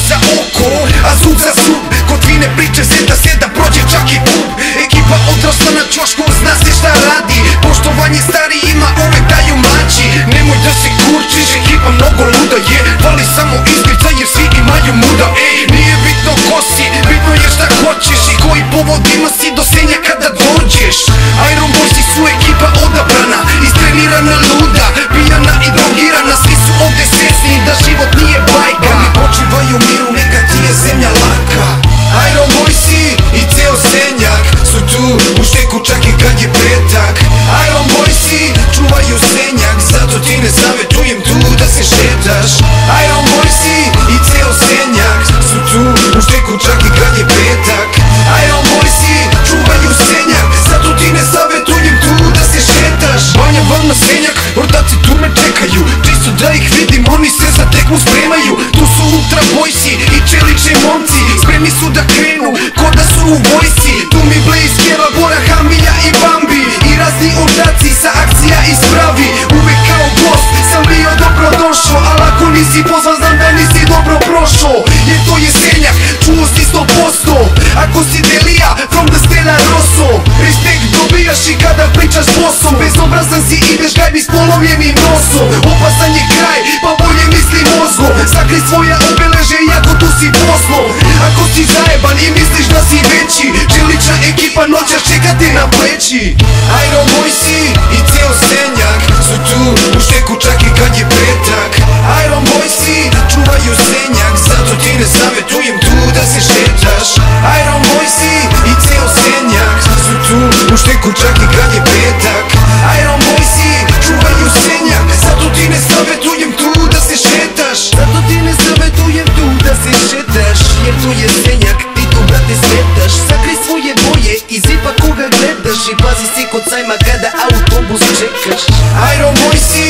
za oko, a zub za zub. Kod vine priče zeta da prođe čak i pub. Ekipa odrasla na ćošku, zna se šta radi. Poštovanje starijima uvek daju mlađi. Nemoj da se kurčiš, ekipa mnogo luda je. Fali samo izglica jer svi imaju muda. Ej, nije bitno ko si, bitno je šta hoćeš i koji povod ima si do senja kada dođeš. Iron Boysi su ekipa odabrana, istrenirana, luda, pijana i drogirana. Svi su ovde svesni da život nije bajka. Oni počivaju u miru, neka ti je zemlja laka. Iron Boysi i ceo senjak su tu u šteku čak i kad je petak. Iron Boysi čuvaju senjak, zato ti ne savetujem tu da se šetaš. Iron Boysi i ceo senjak su tu u šteku čak i kad je petak. Iron Boysi čuvaju senjak, zato ti ne savetujem tu da se šetaš. Banja Valna, senjak, ortaci tu me čekaju, čisto da ih vidim, oni se za tekmu spremaju. Tu su Ultra Boysi i čelični momci, spremni su da krenu, ko da su u vojsi. Tu mi Blaze, Keva, Bora, Hamilja i Bambi i razni ortaci sa akcija ispravi. Uvek kao gost sam bio dobrodošao, al ako nisi pozvan znam da nisi dobro prošao. Jer to je senjak, čuo si 100%. Ako si Delija, from the Stella Rosso, respekt dobijaš i kada pričaš bosom. Bezobrazan si, ideš gajbi s polovljenim nosom. Opasan je kraj, pa bolje misli mozgom. Sakri svoja obeleže iako tu si poslom. Ako si zajeban i misliš da si veći, čelična ekipa noćas čeka te na pleći. Iron Boysi i ceo senjak su tu u šteku čak i kad je petak. Iron Boysi čuvaju senjak, zato ti ne savetujem tu da se šetaš. Iron Boysi i ceo senjak su tu u šteku čak i kad je petak. Iron Boysi čuvaju senjak, zato ti ne savetujem tu da se šetaš. Zato ti ne savetujem tu da se šetaš, jer tu je senjak, ti tu brate smetaš. Sakri svoje boje i zipa koga gledaš i pazi se kod sajma kada autobus čekaš. Iron Boysi